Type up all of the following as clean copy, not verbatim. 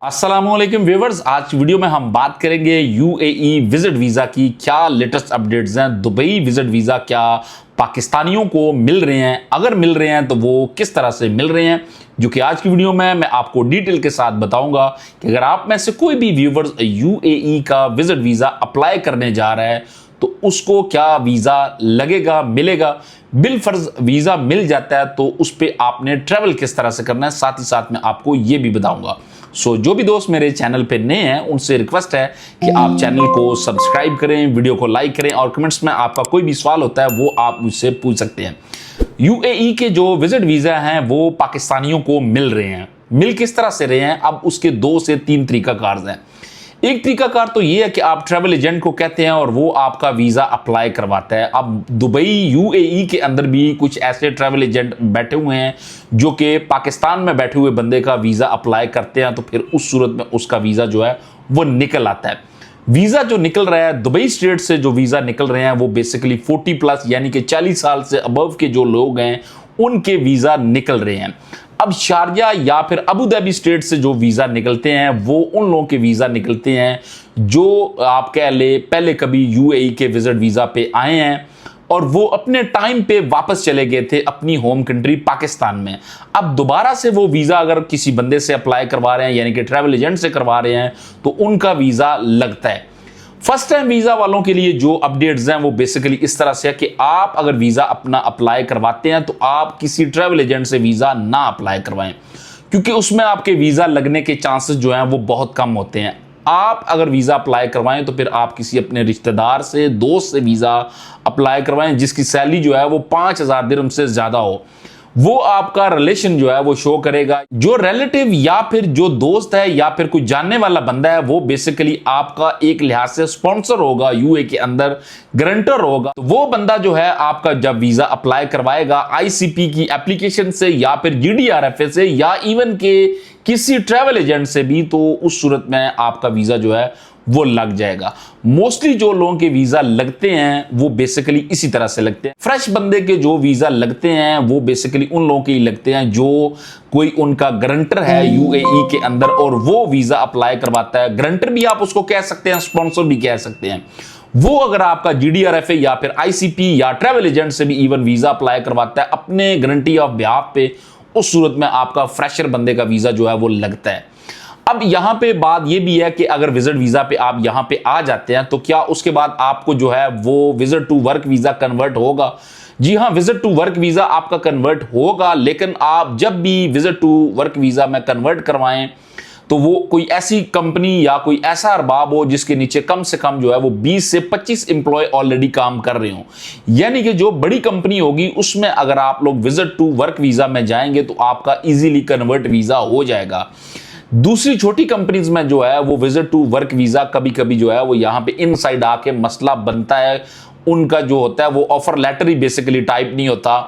अस्सलामुअलैकुम व्यूअर्स, आज की वीडियो में हम बात करेंगे यूएई विजिट वीजा की क्या लेटेस्ट अपडेट्स हैं। दुबई विजिट वीजा क्या पाकिस्तानियों को मिल रहे हैं, अगर मिल रहे हैं तो वो किस तरह से मिल रहे हैं, जो कि आज की वीडियो में मैं आपको डिटेल के साथ बताऊंगा कि अगर आप में से कोई भी व्यूअर्स यूएई का विजिट वीजा अप्लाई करने जा रहा है तो उसको क्या वीजा लगेगा, मिलेगा। बिल फर्ज वीजा मिल जाता है तो उस पर आपने ट्रेवल किस तरह से करना है, साथ ही साथ में आपको यह भी बताऊंगा। जो भी दोस्त मेरे चैनल पे नए हैं उनसे रिक्वेस्ट है कि आप चैनल को सब्सक्राइब करें, वीडियो को लाइक करें और कमेंट्स में आपका कोई भी सवाल होता है वो आप मुझसे पूछ सकते हैं। यूएई के जो विजिट वीजा हैं वो पाकिस्तानियों को मिल रहे हैं। मिल किस तरह से रहे हैं, अब उसके 2 से 3 तरीकाकार हैं। एक तरीकाकार तो ये है कि आप ट्रैवल एजेंट को कहते हैं और वो आपका वीजा अप्लाई करवाता है। अब दुबई यूएई के अंदर भी कुछ ऐसे ट्रैवल एजेंट बैठे हुए हैं जो कि पाकिस्तान में बैठे हुए बंदे का वीजा अप्लाई करते हैं, तो फिर उस सूरत में उसका वीजा जो है वो निकल आता है। वीजा जो निकल रहा है दुबई स्टेट से, जो वीजा निकल रहे हैं वो बेसिकली 40+ यानी कि 40 साल से अबव के जो लोग हैं उनके वीजा निकल रहे हैं। अब शारजा या फिर अबू धाबी स्टेट से जो वीजा निकलते हैं वो उन लोगों के वीजा निकलते हैं जो आप कह ले पहले कभी यूएई के विजिट वीजा पे आए हैं और वो अपने टाइम पे वापस चले गए थे अपनी होम कंट्री पाकिस्तान में। अब दोबारा से वो वीजा अगर किसी बंदे से अप्लाई करवा रहे हैं यानी कि ट्रैवल एजेंट से करवा रहे हैं तो उनका वीजा लगता है। फर्स्ट टाइम वीजा वालों के लिए जो अपडेट्स हैं वो बेसिकली इस तरह से है कि आप अगर वीजा अपना अप्लाई करवाते हैं तो आप किसी ट्रैवल एजेंट से वीजा ना अप्लाई करवाएं, क्योंकि उसमें आपके वीजा लगने के चांसेस जो हैं वो बहुत कम होते हैं। आप अगर वीजा अप्लाई करवाएं तो फिर आप किसी अपने रिश्तेदार से, दोस्त से वीजा अप्लाई करवाएं जिसकी सैलरी जो है वो 5000 दिरहम से ज्यादा हो। वो आपका रिलेशन जो है वो शो करेगा। जो रिलेटिव या फिर जो दोस्त है या फिर कोई जानने वाला बंदा है वो बेसिकली आपका एक लिहाज से स्पॉन्सर होगा, यूए के अंदर गारंटर होगा। तो वो बंदा जो है आपका जब वीजा अप्लाई करवाएगा आईसीपी की एप्लीकेशन से या फिर जीडीआरएफ से या इवन के किसी ट्रैवल एजेंट से भी, तो उस सूरत में आपका वीजा जो है वो लग जाएगा। मोस्टली जो लोगों के वीजा लगते हैं वो बेसिकली इसी तरह से लगते हैं। फ्रेश बंदे के जो वीजा लगते हैं वो बेसिकली उन लोगों के ही लगते हैं जो कोई उनका गारंटर है यूएई के अंदर और वो वीजा अप्लाई करवाता है। गारंटर भी आप उसको कह सकते हैं, स्पॉन्सर भी कह सकते हैं। वो अगर आपका जीडीआरएफ या फिर आईसीपी या ट्रैवल एजेंट से भी इवन वीजा अप्लाई करवाता है अपने गारंटी ऑफ बिहाफ पे, उस सूरत में आपका फ्रेशर बंदे का वीजा जो है वो लगता है। अब यहां पे बात यह भी है कि अगर विजिट वीजा पे आप यहां पे आ जाते हैं तो क्या उसके बाद आपको जो है वो visit to work visa convert होगा? जी हां, विजिट टू वर्क वीजा आपका कन्वर्ट होगा, लेकिन आप जब भी विजिट टू वर्क वीजा में कन्वर्ट करवाएं तो वो कोई ऐसी कंपनी या कोई ऐसा अरबाब हो जिसके नीचे कम से कम जो है वो 20 से 25 एम्प्लॉय ऑलरेडी काम कर रहे हो। यानी कि जो बड़ी कंपनी होगी उसमें अगर आप लोग विजिट टू वर्क वीजा में जाएंगे तो आपका इजीली कन्वर्ट वीजा हो जाएगा। दूसरी छोटी कंपनीज में जो है वो विजिट टू वर्क वीजा कभी कभी जो है वो यहां पे इनसाइड आके मसला बनता है। उनका जो होता है वो ऑफर लेटर ही बेसिकली टाइप नहीं होता,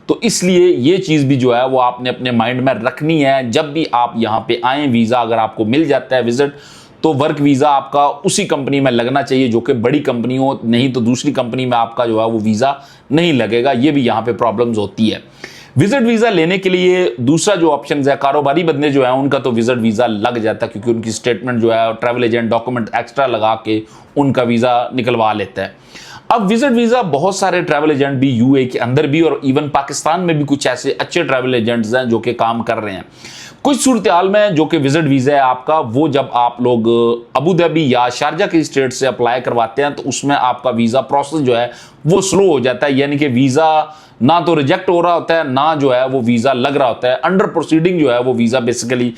तो इसलिए ये चीज भी जो है वो आपने अपने माइंड में रखनी है। जब भी आप यहां पे आए, वीजा अगर आपको मिल जाता है विजिट, तो वर्क वीजा आपका उसी कंपनी में लगना चाहिए जो कि बड़ी कंपनी हो, नहीं तो दूसरी कंपनी में आपका जो है वो वीजा नहीं लगेगा। ये भी यहां पे प्रॉब्लम्स होती है। विजिट वीजा लेने के लिए दूसरा जो ऑप्शन है, कारोबारी बंदे जो है उनका तो विजिट वीजा लग जाता है क्योंकि उनकी स्टेटमेंट जो है ट्रैवल एजेंट डॉक्यूमेंट एक्स्ट्रा लगा के उनका वीजा निकलवा लेता है। अब विजिट वीजा बहुत सारे ट्रैवल एजेंट भी यूए के अंदर भी और इवन पाकिस्तान में भी कुछ ऐसे अच्छे ट्रैवल एजेंट्स हैं जो कि काम कर रहे हैं। कुछ सूरत हाल में जो कि विजिट वीजा है आपका, वो जब आप लोग अबू धाबी या शारजा की स्टेट से अप्लाई करवाते हैं तो उसमें आपका वीजा प्रोसेस जो है वो स्लो हो जाता है। यानी कि वीजा ना तो रिजेक्ट हो रहा होता है ना जो है वो वीजा लग रहा होता है। अंडर प्रोसीडिंग जो है वो वीजा बेसिकली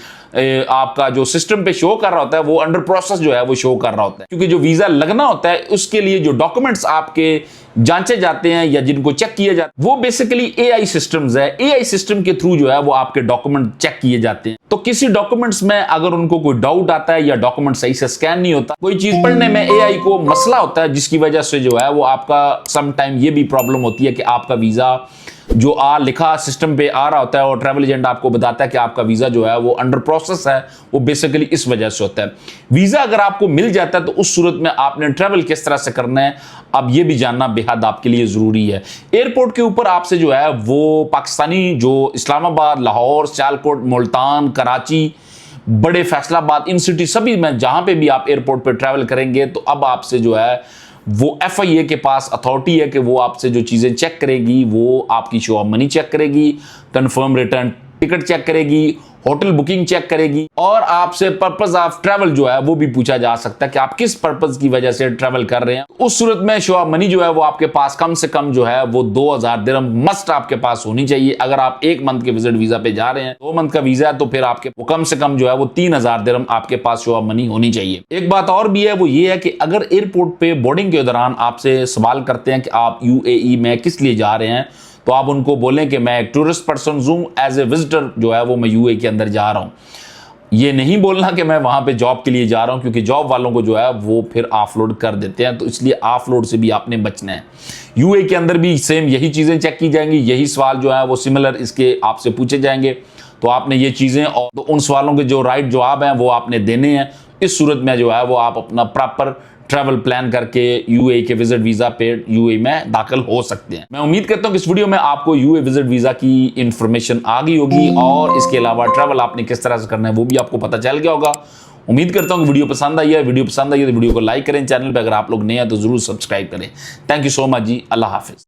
आपका जो सिस्टम पे शो कर रहा होता है वो अंडर प्रोसेस जो है वो शो कर रहा होता है, क्योंकि जो वीजा लगना होता है उसके लिए जो डॉक्यूमेंट्स आपके जांचे जाते हैं या जिनको चेक किए जाते हैं वो बेसिकली एआई सिस्टम्स है। एआई सिस्टम के थ्रू जो है वो आपके डॉक्यूमेंट चेक किए जाते हैं। तो किसी डॉक्यूमेंट्स में अगर उनको कोई डाउट आता है या डॉक्यूमेंट सही से स्कैन नहीं होता, कोई चीज पढ़ने में एआई को मसला होता है, जिसकी वजह से जो है वो आपका सम टाइम ये भी प्रॉब्लम होती है कि आपका वीजा जो लिखा सिस्टम पे आ रहा होता है और ट्रैवल एजेंट आपको बताता है कि आपका वीजा जो है वो अंडर प्रोसेस है, वो बेसिकली इस वजह से होता है। वीजा अगर आपको मिल जाता है तो उस सूरत में आपने ट्रैवल किस तरह से करना है अब ये भी जानना बेहद आपके लिए जरूरी है। एयरपोर्ट के ऊपर आपसे जो है वो पाकिस्तानी जो इस्लामाबाद, लाहौर, सियालकोट, मुल्तान, कराची बड़े फैसलाबाद, इन सिटी, सभी में जहां पे भी आप एयरपोर्ट पे ट्रैवल करेंगे तो अब आपसे जो है वो FIA के पास अथॉरिटी है कि वो आपसे जो चीजें चेक करेगी, वो आपकी शो ऑफ मनी चेक करेगी, कंफर्म रिटर्न टिकट चेक करेगी, होटल बुकिंग चेक करेगी, और आपसे पर्पस ऑफ ट्रैवल जो है वो भी पूछा जा सकता है कि आप किस पर्पस की वजह से ट्रैवल कर रहे हैं। उस सूरत में शो ऑफ मनी जो है वो आपके पास कम से कम जो है वो 2000 दिरहम मस्ट आपके पास होनी चाहिए। अगर आप 1 मंथ के विजिट वीजा पे जा रहे हैं, 2 मंथ का वीजा है, तो फिर आपके वो कम से कम जो है वो 3000 दिरहम आपके पास शो ऑफ मनी होनी चाहिए। एक बात और भी है, वो ये है कि अगर एयरपोर्ट पे बोर्डिंग के दौरान आपसे सवाल करते हैं कि आप UAE में किस लिए जा रहे हैं, तो आप उनको बोलें कि मैं एक टूरिस्ट पर्सन हूं, एज ए विजिटर जो है वो मैं UAE के अंदर जा रहा हूं। ये नहीं बोलना कि मैं वहां पे जॉब के लिए जा रहा हूं, क्योंकि जॉब वालों को जो है वो फिर ऑफलोड कर देते हैं, तो इसलिए ऑफलोड से भी आपने बचना है। UAE के अंदर भी सेम यही चीजें चेक की जाएंगी, यही सवाल जो है वो सिमिलर इसके आपसे पूछे जाएंगे, तो आपने ये चीजें और तो उन सवालों के जो राइट जवाब हैं वो आपने देने हैं। इस सूरत में जो है वो आप अपना प्रॉपर ट्रैवल प्लान करके UAE के विजिट वीजा पे UAE में दाखिल हो सकते हैं। मैं उम्मीद करता हूं कि इस वीडियो में आपको UAE विजिट वीजा की इंफॉर्मेशन आ गई होगी, और इसके अलावा ट्रैवल आपने किस तरह से करना है वो भी आपको पता चल गया होगा। उम्मीद करता हूं कि वीडियो पसंद आई है। वीडियो पसंद आई है तो वीडियो को लाइक करें, चैनल पे अगर आप लोग नए हैं तो जरूर सब्सक्राइब करें। थैंक यू सो मच जी, अल्लाह हाफिज।